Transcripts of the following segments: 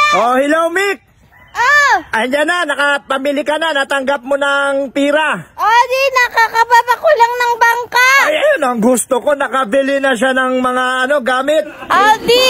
Oh, hello, Mick! Andiyan na, nakapamili ka na, natanggap mo ng pira. Di, nakakababa ko lang ng bangka. Ay, ayun, ang gusto ko, nakabili na siya ng mga, gamit. Di.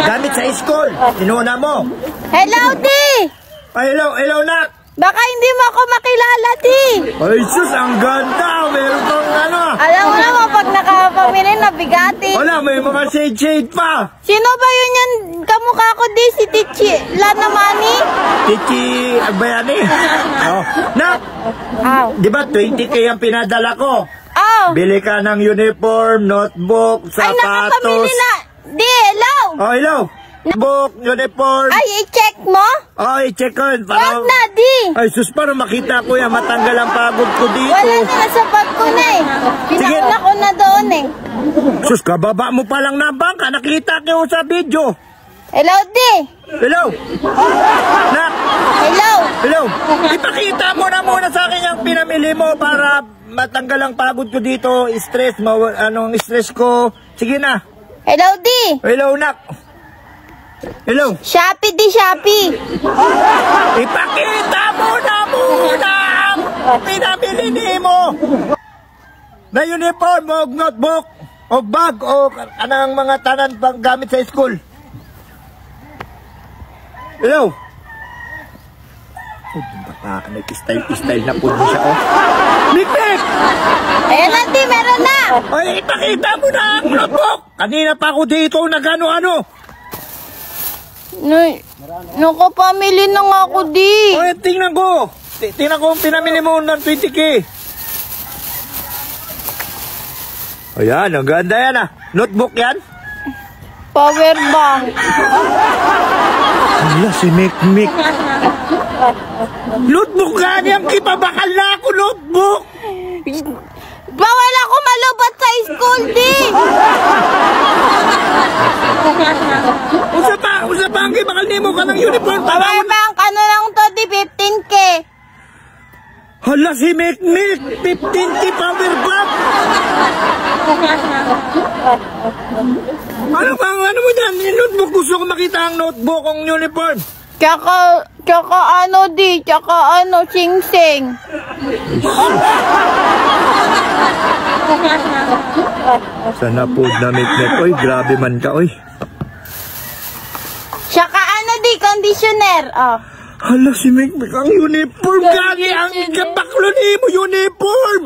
Gamit sa school, inuna mo. Hello, Di. Ay, hello, nak. Baka hindi mo ako makilala, Di. Ay, sus, ang ganda. Meron pang Alam mo naman, pag nakapamili, nabigati. Wala, may mga shade pa. Sino ba yun yan? Kamukha ko, Di, si Tichi Lanamani. Tichi Agbayani. Oh, nak. Di ba 20K ang pinadala ko? Bili ka ng uniform, notebook, sapatos. Ay, nakapamili na. Di, hello. Oh, hello. Book, uniform. Ay, i-check mo? I-check ko. Wag na, Di. Ay, sus, para makita ko yan. Matanggal ang pagod ko dito. Wala na, nasa bag ko na eh. Pinauna ko na doon eh. Sus, kababa mo pa lang na bangka. Nakita ko sa video. Hello, Di. Hello. Nak. Hello. Ipakita mo na muna sa akin yung pinamili mo para matanggal ang pagod ko dito. Stress, stress ko. Sige na. Hello, Di. Hello, nak. Hello. Shopee, Di, Shopee. Ipakita mo na muna ang pinamili mo. Na uniform, o notebook, o bag, o anang mga tanan pang gamit sa school. Hello. Nag-style na po siya, Mick! Ayan na, Di, meron na. Ay, ipakita mo na ang notebook. Kanina pa ako dito, nag-ano-ano. Nakapamili na nga ako, Di. Ay, tingnan ko. Tingnan ko ang pinamili mo ng 20K. Ayan, ang ganda yan Notebook yan? Power bank. Hala, si Mick. Notebook ka niyang kipabakal na ako, notebook. Bawal ako malubat sa school, Di. Usa pa ang kipakal niyo mo ka ng uniform. Power bank, ano lang to, Di, 15K. Hala, si Mick, 15K power bank. Ano mo dyan? Yung notebook, gusto ko makita ang notebook, ang uniform. Tsaka Di, sing-sing. Sana po na Mick. Oy, grabe man ka, oy. Tsaka Di, conditioner. Hala, si Mick, ang uniform. Gagi, ang baklo ni mo, uniform.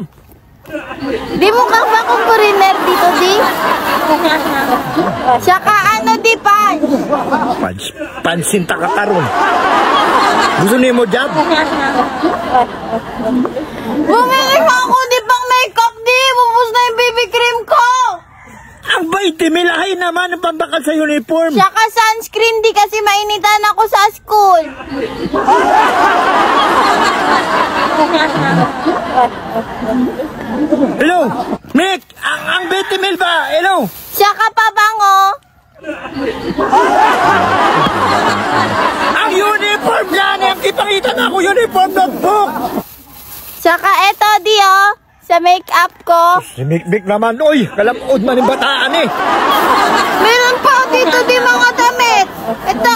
Di mo ka ba kung foreigner dito, Di? Tsaka Di, punch. Pansin takakaroon. Gusto niyo mo job? Bumili mo ako, Di, pang makeup, Di. Bubus na yung baby cream ko. Ang baiti, milahay naman ang pambakal sa uniform. Tsaka sunscreen, Di, kasi mainitan ako sa school. Hello, Mick, ang baiti mil ba? Hello. Tsaka pabango. Ang uniform yan, ang kipakita na ako, uniform notebook. Tsaka eto, Di, sa makeup ko. Si Mick naman, oy, kalapod man yung bataan Meron pa dito, Di, mga damit. Ito,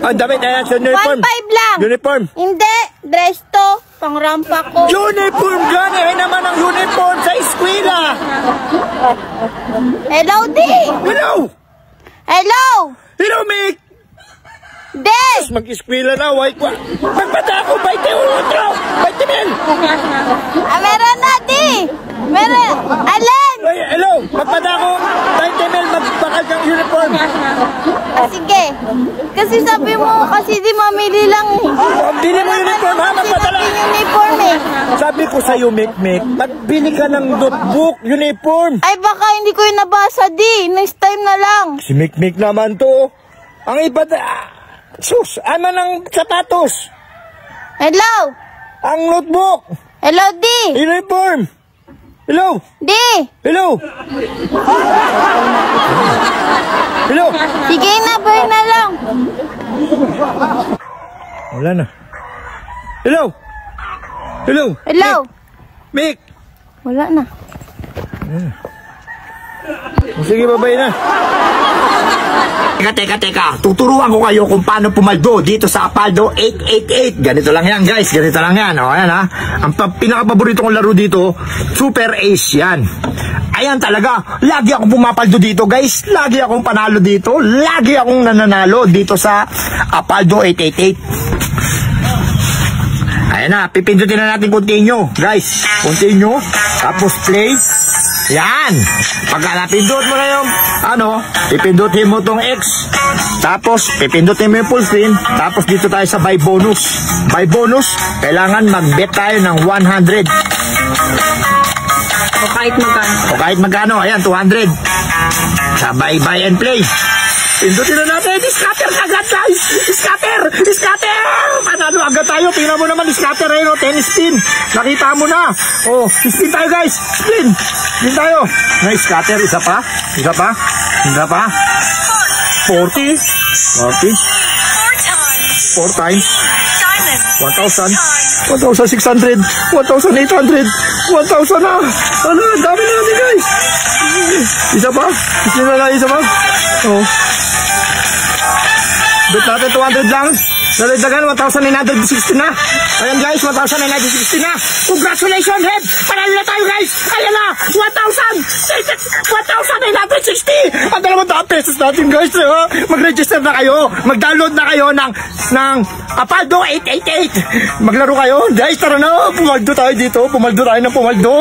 Ang damit na yan sa uniform. 1.5 lang. Uniform. Hindi, dress to. Pangrampa ko. Uniform gani, ay naman ang uniform sa eskwela. Hello, Di. Hello, Mick. Des. Mag-eskwela na, white wa. Magpata ako, 20 mil. Meron na, Di. Meron. Alin? Ay, hello, magpata ako, 20 mil, magbakal kang uniform. Sige. Kasi sabi mo, kasi Di, mamili lang Bili mo uniform, ha? Magpadala. Uniform Sabi ko sa'yo, Mick, magbili ka ng notebook, uniform. Ay, baka hindi ko yung nabasa, Di. Next time na lang. Si Mick naman to. Ang iba, sus, ano ng sapatos? Hello. Ang notebook. Hello, Di. Uniform. Hello. Di. Hello. Hello. Sige na, bye na lang. Wala na. Hello. Mick. Wala na. Sige, babay na. Teka. Tuturuan ko kayo kung paano pumaldo dito sa Apaldo 888. Ganito lang yan, guys. Ganito lang yan. O, ayan ha. Ang pinaka-paborito kong laro dito, Super Ace yan. Ayan talaga. Lagi akong pumapaldo dito, guys. Lagi akong panalo dito. Lagi akong nananalo dito sa Apaldo 888. Ayan na. Pipindutin na natin continue. Guys, continue. Tapos play. Yan. Pagka napindot mo na yung pipindutin mo tong X. Tapos pipindutin mo yung full screen. Tapos dito tayo sa buy bonus. Buy bonus, kailangan mag-bet tayo ng 100. O kahit magkano. Ayan, 200. Sa buy and play. Pindutin na natin. Scatter agad, guys. Scatter. Panalo agad tayo. Tingnan mo naman, scatter. Ayun, 10 spin. Nakita mo na. Oh, spin tayo, guys. Spin tayo. Nice, scatter. Isa pa. 40. 4 times. 1,000. 1,600. 1,800. 1,000 na. Ano, dami na natin, guys. Isa pa. Isa pa. Oh. Bet natin 200 lang. Nalagdagan 1,960 na. Ayan, guys, 1,960 na. Congratulations, Red. Panalo na tayo, guys. Ayan na, 1,960. Ang 200 pesos natin, guys. Mag-register na kayo. Mag-download na kayo ng Apaldo 888. Maglaro kayo. Guys, tara na. Pumaldo tayo dito. Pumaldo tayo ng pumaldo.